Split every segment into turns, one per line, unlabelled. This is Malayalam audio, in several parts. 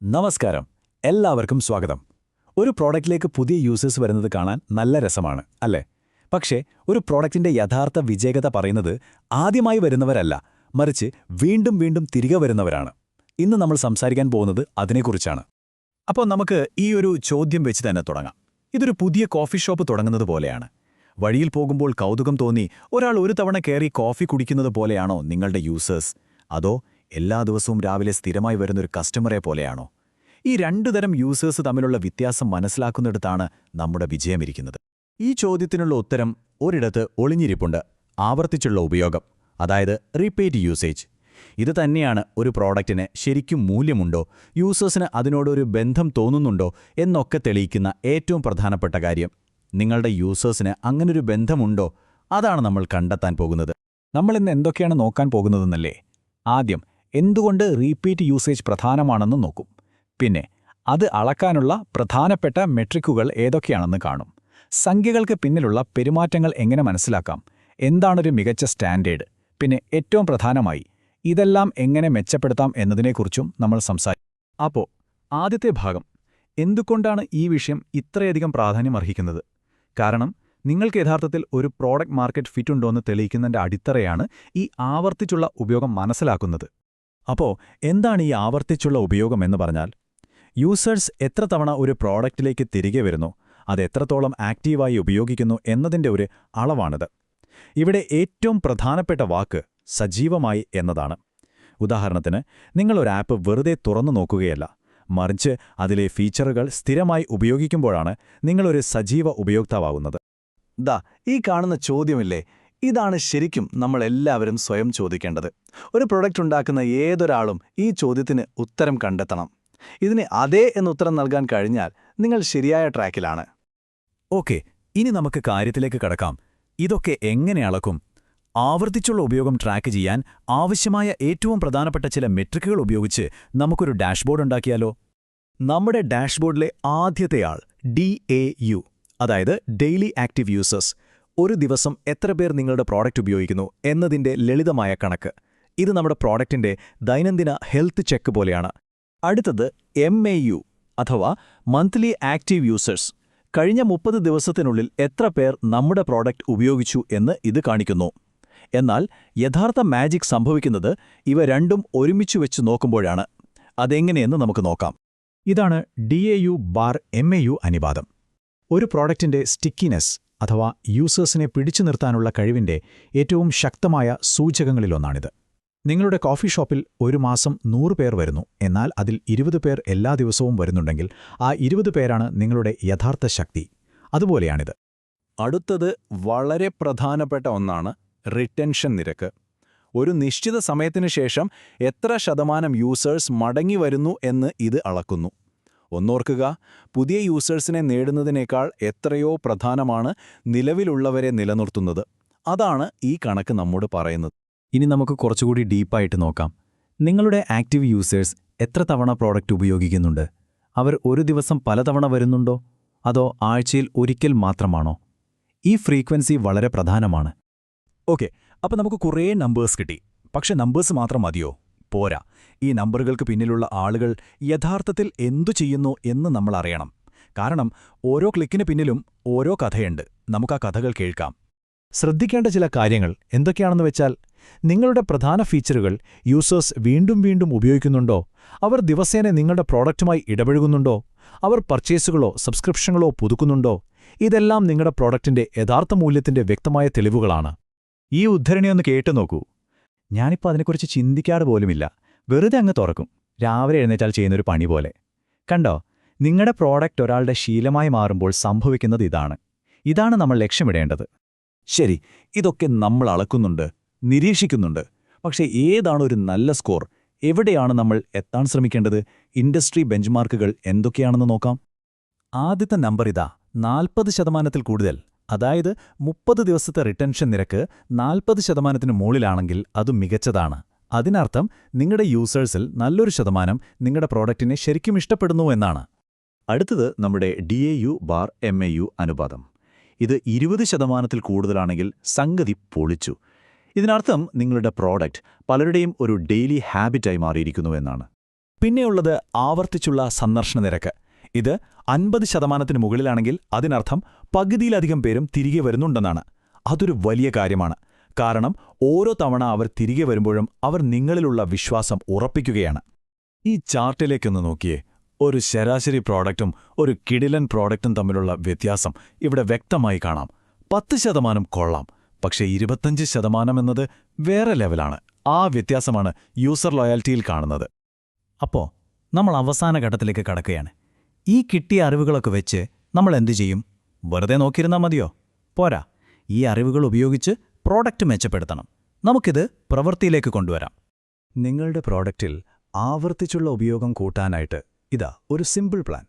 നമസ്കാരം. എല്ലാവർക്കും സ്വാഗതം. ഒരു പ്രോഡക്റ്റിലേക്ക് പുതിയ യൂസേഴ്സ് വരുന്നത് കാണാൻ നല്ല രസമാണ്, അല്ലേ? പക്ഷേ ഒരു പ്രോഡക്റ്റിന്റെ യഥാർത്ഥ വിജയകത പറയുന്നത് ആദ്യമായി വരുന്നവരല്ല, മറിച്ച് വീണ്ടും വീണ്ടും തിരികെ വരുന്നവരാണ്. ഇന്ന് നമ്മൾ സംസാരിക്കാൻ പോകുന്നത് അതിനെക്കുറിച്ചാണ്. അപ്പോൾ നമുക്ക് ഈ ഒരു ചോദ്യം വെച്ച് തന്നെ തുടങ്ങാം. ഇതൊരു പുതിയ കോഫി ഷോപ്പ് തുടങ്ങുന്നത് പോലെയാണ്. വഴിയിൽ പോകുമ്പോൾ കൗതുകം തോന്നി ഒരാൾ ഒരു തവണ കയറി കോഫി കുടിക്കുന്നത് പോലെയാണോ നിങ്ങളുടെ യൂസേഴ്സ്? അതോ എല്ലാ ദിവസവും രാവിലെ സ്ഥിരമായി വരുന്നൊരു കസ്റ്റമറെ പോലെയാണോ? ഈ രണ്ടു തരം യൂസേഴ്സ് തമ്മിലുള്ള വ്യത്യാസം മനസ്സിലാക്കുന്നിടത്താണ് നമ്മുടെ വിജയമിരിക്കുന്നത്. ഈ ചോദ്യത്തിനുള്ള ഉത്തരം ഒരിടത്ത് ഒളിഞ്ഞിരിപ്പുണ്ട്: ആവർത്തിച്ചുള്ള ഉപയോഗം, അതായത് റിപ്പീറ്റ് യൂസേജ്. ഇത് തന്നെയാണ് ഒരു പ്രോഡക്റ്റിന് ശരിക്കും മൂല്യമുണ്ടോ, യൂസേഴ്സിന് അതിനോടൊരു ബന്ധം തോന്നുന്നുണ്ടോ എന്നൊക്കെ തെളിയിക്കുന്ന ഏറ്റവും പ്രധാനപ്പെട്ട കാര്യം. നിങ്ങളുടെ യൂസേഴ്സിന് അങ്ങനൊരു ബന്ധമുണ്ടോ? അതാണ് നമ്മൾ കണ്ടെത്താൻ പോകുന്നത്. നമ്മളിന്ന് എന്തൊക്കെയാണ് നോക്കാൻ പോകുന്നതെന്നല്ലേ? ആദ്യം എന്തുകൊണ്ട് റീപീറ്റ് യൂസേജ് പ്രധാനമാണെന്ന് നോക്കും. പിന്നെ അത് അളക്കാനുള്ള പ്രധാനപ്പെട്ട മെട്രിക്കുകൾ ഏതൊക്കെയാണെന്ന് കാണും. സംഖ്യകൾക്ക് പിന്നിലുള്ള പെരുമാറ്റങ്ങൾ എങ്ങനെ മനസ്സിലാക്കാം, എന്താണൊരു മികച്ച സ്റ്റാൻഡേർഡ്, പിന്നെ ഏറ്റവും പ്രധാനമായി ഇതെല്ലാം എങ്ങനെ മെച്ചപ്പെടുത്താം എന്നതിനെക്കുറിച്ചും നമ്മൾ സംസാരിക്കും. അപ്പോൾ ആദ്യത്തെ ഭാഗം, എന്തുകൊണ്ടാണ് ഈ വിഷയം ഇത്രയധികം പ്രാധാന്യമർഹിക്കുന്നത്? കാരണം നിങ്ങൾക്ക് യഥാർത്ഥത്തിൽ ഒരു പ്രോഡക്റ്റ് മാർക്കറ്റ് ഫിറ്റ് ഉണ്ടോയെന്ന് തെളിയിക്കുന്നതിൻ്റെ അടിത്തറയാണ് ഈ ആവർത്തിച്ചുള്ള ഉപയോഗം മനസ്സിലാക്കുന്നത്. അപ്പോൾ എന്താണ് ഈ ആവർത്തിച്ചുള്ള ഉപയോഗം എന്ന് പറഞ്ഞാൽ? യൂസേഴ്സ് എത്ര തവണ ഒരു പ്രോഡക്റ്റിലേക്ക് തിരികെ വരുന്നു, അത് എത്രത്തോളം ആക്റ്റീവായി ഉപയോഗിക്കുന്നു എന്നതിൻ്റെ ഒരു അളവാണിത്. ഇവിടെ ഏറ്റവും പ്രധാനപ്പെട്ട വാക്ക് സജീവമായി എന്നതാണ്. ഉദാഹരണത്തിന്, നിങ്ങളൊരു ആപ്പ് വെറുതെ തുറന്നു നോക്കുകയല്ല, മറിച്ച് അതിലെ ഫീച്ചറുകൾ സ്ഥിരമായി ഉപയോഗിക്കുമ്പോഴാണ് നിങ്ങളൊരു സജീവ ഉപയോക്താവാകുന്നത്. ഈ കാണുന്ന ചോദ്യമില്ലേ, ഇതാണ് ശരിക്കും നമ്മളെല്ലാവരും സ്വയം ചോദിക്കേണ്ടത്. ഒരു പ്രൊഡക്റ്റ് ഉണ്ടാക്കുന്ന ഏതൊരാളും ഈ ചോദ്യത്തിന് ഉത്തരം കണ്ടെത്തണം. ഇതിന് അതേ എന്ന് ഉത്തരം നൽകാൻ കഴിഞ്ഞാൽ നിങ്ങൾ ശരിയായ ട്രാക്കിലാണ്. ഓക്കെ, ഇനി നമുക്ക് കാര്യത്തിലേക്ക് കടക്കാം. ഇതൊക്കെ എങ്ങനെ അളക്കും? ആവർത്തിച്ചുള്ള ഉപയോഗം ട്രാക്ക് ചെയ്യാൻ ആവശ്യമായ ഏറ്റവും പ്രധാനപ്പെട്ട ചില മെട്രിക്കുകൾ ഉപയോഗിച്ച് നമുക്കൊരു ഡാഷ്ബോർഡ് ഉണ്ടാക്കിയാലോ? നമ്മുടെ ഡാഷ്ബോർഡിലെ ആദ്യത്തെയാൾ DAU, അതായത് ഡെയിലി ആക്റ്റീവ് യൂസേഴ്സ്. ഒരു ദിവസം എത്ര പേർ നിങ്ങളുടെ പ്രോഡക്റ്റ് ഉപയോഗിക്കുന്നു എന്നതിൻ്റെ ലളിതമായ കണക്ക്. ഇത് നമ്മുടെ പ്രോഡക്റ്റിൻ്റെ ദൈനംദിന ഹെൽത്ത് ചെക്ക് പോലെയാണ്. അടുത്തത് MAU, അഥവാ മന്ത്ലി ആക്റ്റീവ് യൂസേഴ്സ്. കഴിഞ്ഞ 30 ദിവസത്തിനുള്ളിൽ എത്ര പേർ നമ്മുടെ പ്രോഡക്റ്റ് ഉപയോഗിച്ചു എന്ന് ഇത് കാണിക്കുന്നു. എന്നാൽ യഥാർത്ഥ മാജിക് സംഭവിക്കുന്നത് ഇവ രണ്ടും ഒരുമിച്ചു വെച്ച് നോക്കുമ്പോഴാണ്. അതെങ്ങനെയെന്ന് നമുക്ക് നോക്കാം. ഇതാണ് DAU/MAU അനുപാതം. ഒരു പ്രോഡക്റ്റിന്റെ സ്റ്റിക്കിനെസ്, അഥവാ യൂസേഴ്സിനെ പിടിച്ചു നിർത്താനുള്ള കഴിവിന്റെ ഏറ്റവും ശക്തമായ സൂചകങ്ങളിലൊന്നാണിത്. നിങ്ങളുടെ കോഫി ഷോപ്പിൽ ഒരു മാസം 100 പേർ വരുന്നു, എന്നാൽ അതിൽ 20 പേർ എല്ലാ ദിവസവും വരുന്നുണ്ടെങ്കിൽ ആ 20 പേരാണ് നിങ്ങളുടെ യഥാർത്ഥ ശക്തി. അതുപോലെയാണിത്. അടുത്തത് വളരെ പ്രധാനപ്പെട്ട ഒന്നാണ് റിറ്റൻഷൻ നിരക്ക്. ഒരു നിശ്ചിത സമയത്തിനു ശേഷം എത്ര ശതമാനം യൂസേഴ്സ് മടങ്ങി വരുന്നു എന്ന് ഇത് അളക്കുന്നു. ഒന്നോർക്കുക, പുതിയ യൂസേഴ്സിനെ നേടുന്നതിനേക്കാൾ എത്രയോ പ്രധാനമാണ് നിലവിലുള്ളവരെ നിലനിർത്തുന്നത്. അതാണ് ഈ കണക്ക് നമ്മോട് പറയുന്നത്. ഇനി നമുക്ക് കുറച്ചുകൂടി ഡീപ്പായിട്ട് നോക്കാം. നിങ്ങളുടെ ആക്റ്റീവ് യൂസേഴ്സ് എത്ര തവണ പ്രോഡക്റ്റ് ഉപയോഗിക്കുന്നുണ്ട്? അവർ ഒരു ദിവസം പലതവണ വരുന്നുണ്ടോ, അതോ ആഴ്ചയിൽ ഒരിക്കൽ മാത്രമാണോ? ഈ ഫ്രീക്വൻസി വളരെ പ്രധാനമാണ്. ഓക്കെ, അപ്പോൾ നമുക്ക് കുറേ നമ്പേഴ്സ് കിട്ടി. പക്ഷെ നമ്പേഴ്സ് മാത്രം മതിയോ? പോരാ. ഈ നമ്പറുകൾക്ക് പിന്നിലുള്ള ആളുകൾ യഥാർത്ഥത്തിൽ എന്തു ചെയ്യുന്നു എന്ന് നമ്മൾ അറിയണം. കാരണം ഓരോ ക്ലിക്കിന് പിന്നിലും ഓരോ കഥയുണ്ട്. നമുക്ക് ആ കഥകൾ കേൾക്കാം. ശ്രദ്ധിക്കേണ്ട ചില കാര്യങ്ങൾ എന്തൊക്കെയാണെന്ന് വെച്ചാൽ, നിങ്ങളുടെ പ്രധാന ഫീച്ചറുകൾ യൂസേഴ്സ് വീണ്ടും വീണ്ടും ഉപയോഗിക്കുന്നുണ്ടോ? അവർ ദിവസേന നിങ്ങളുടെ പ്രോഡക്റ്റുമായി ഇടപഴകുന്നുണ്ടോ? അവർ പർച്ചേസുകളോ സബ്സ്ക്രിപ്ഷനുകളോ പുതുക്കുന്നുണ്ടോ? ഇതെല്ലാം നിങ്ങളുടെ പ്രോഡക്റ്റിന്റെ യഥാർത്ഥ മൂല്യത്തിന്റെ വ്യക്തമായ തെളിവുകളാണ്. ഈ ഉദ്ധരണിയൊന്ന് കേട്ടു നോക്കൂ. ഞാനിപ്പോൾ അതിനെക്കുറിച്ച് ചിന്തിക്കാതെ പോലുമില്ല. വെറുതെ അങ്ങ് തുറക്കും. രാവിലെ എഴുന്നേറ്റാൽ ചെയ്യുന്നൊരു പണി പോലെ. കണ്ടോ? നിങ്ങളുടെ പ്രോഡക്റ്റ് ഒരാളുടെ ശീലമായി മാറുമ്പോൾ സംഭവിക്കുന്നത് ഇതാണ് നമ്മൾ ലക്ഷ്യമിടേണ്ടത്. ശരി, ഇതൊക്കെ നമ്മൾ അളക്കുന്നുണ്ട്, നിരീക്ഷിക്കുന്നുണ്ട്. പക്ഷേ ഏതാണ് ഒരു നല്ല സ്കോർ? എവിടെയാണ് നമ്മൾ എത്താൻ ശ്രമിക്കേണ്ടത്? ഇൻഡസ്ട്രി ബെഞ്ച്മാർക്കുകൾ എന്തൊക്കെയാണെന്ന് നോക്കാം. ആദ്യത്തെ നമ്പർ 40% കൂടുതൽ. അതായത് 30 ദിവസത്തെ റിട്ടൻഷൻ നിരക്ക് 40% മുകളിലാണെങ്കിൽ അത് മികച്ചതാണ്. അതിനർത്ഥം നിങ്ങളുടെ യൂസേഴ്സിൽ നല്ലൊരു ശതമാനം നിങ്ങളുടെ പ്രോഡക്റ്റിനെ ശരിക്കും ഇഷ്ടപ്പെടുന്നു എന്നാണ്. അടുത്തത് നമ്മുടെ DAU/MAU അനുപാതം. ഇത് 20% കൂടുതലാണെങ്കിൽ സംഗതി പൊളിച്ചു. ഇതിനർത്ഥം നിങ്ങളുടെ പ്രോഡക്റ്റ് പലരുടെയും ഒരു ഡെയിലി ഹാബിറ്റായി മാറിയിരിക്കുന്നു എന്നാണ്. പിന്നെയുള്ളത് ആവർത്തിച്ചുള്ള സന്ദർശന നിരക്ക്. ഇത് 50% മുകളിലാണെങ്കിൽ അതിനർത്ഥം പകുതിയിലധികം പേരും തിരികെ വരുന്നുണ്ടെന്നാണ്. അതൊരു വലിയ കാര്യമാണ്. കാരണം ഓരോ തവണ അവർ തിരികെ വരുമ്പോഴും അവർ നിങ്ങളിലുള്ള വിശ്വാസം ഉറപ്പിക്കുകയാണ്. ഈ ചാർട്ടിലേക്കൊന്ന് നോക്കിയേ. ഒരു ശരാശരി പ്രോഡക്റ്റും ഒരു കിടിലൻ പ്രോഡക്റ്റും തമ്മിലുള്ള വ്യത്യാസം ഇവിടെ വ്യക്തമായി കാണാം. 10% കൊള്ളാം, പക്ഷേ 25% എന്നത് വേറെ ലെവലാണ്. ആ വ്യത്യാസമാണ് യൂസർ ലോയാലിറ്റിയിൽ കാണുന്നത്.
അപ്പോൾ നമ്മൾ അവസാന ഘട്ടത്തിലേക്ക് കടക്കുകയാണ്. ഈ കിട്ടിയ അറിവുകളൊക്കെ വെച്ച് നമ്മൾ എന്തു ചെയ്യും? വെറുതെ നോക്കിയിരുന്നാൽ മതിയോ? പോരാ. ഈ അറിവുകൾ ഉപയോഗിച്ച് പ്രോഡക്റ്റ് മെച്ചപ്പെടുത്തണം. നമുക്കിത് പ്രവൃത്തിയിലേക്ക് കൊണ്ടുവരാം.
നിങ്ങളുടെ പ്രോഡക്റ്റിൽ ആവർത്തിച്ചുള്ള ഉപയോഗം കൂട്ടാനായിട്ട് ഇതാ ഒരു സിമ്പിൾ പ്ലാൻ.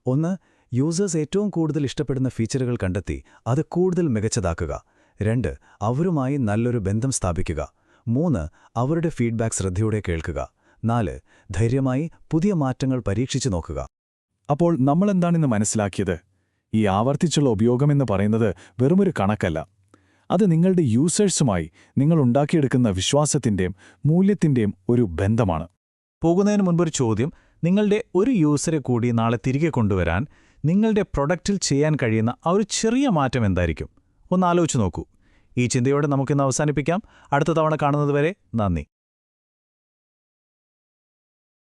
1. യൂസേഴ്സ് ഏറ്റവും കൂടുതൽ ഇഷ്ടപ്പെടുന്ന ഫീച്ചറുകൾ കണ്ടെത്തി അത് കൂടുതൽ മികച്ചതാക്കുക. 2. അവരുമായി നല്ലൊരു ബന്ധം സ്ഥാപിക്കുക. 3. അവരുടെ ഫീഡ്ബാക്ക് ശ്രദ്ധയോടെ കേൾക്കുക. 4. ധൈര്യമായി പുതിയ മാറ്റങ്ങൾ പരീക്ഷിച്ചു നോക്കുക. അപ്പോൾ നമ്മളെന്താണെന്ന് മനസ്സിലാക്കിയത്? ഈ ആവർത്തിച്ചുള്ള ഉപയോഗമെന്ന് പറയുന്നത് വെറുമൊരു കണക്കല്ല. അത് നിങ്ങളുടെ യൂസേഴ്സുമായി നിങ്ങൾ ഉണ്ടാക്കിയെടുക്കുന്ന വിശ്വാസത്തിൻ്റെയും മൂല്യത്തിൻ്റെയും ഒരു ബന്ധമാണ്.
പോകുന്നതിന് മുൻപൊരു ചോദ്യം. നിങ്ങളുടെ ഒരു യൂസറെ കൂടി നാളെ തിരികെ കൊണ്ടുവരാൻ നിങ്ങളുടെ പ്രൊഡക്റ്റിൽ ചെയ്യാൻ കഴിയുന്ന ആ ഒരു ചെറിയ മാറ്റം എന്തായിരിക്കും? ഒന്ന് ആലോചിച്ച് നോക്കൂ. ഈ ചിന്തയോടെ നമുക്കിന്ന് അവസാനിപ്പിക്കാം. അടുത്ത തവണ കാണുന്നതുവരെ നന്ദി.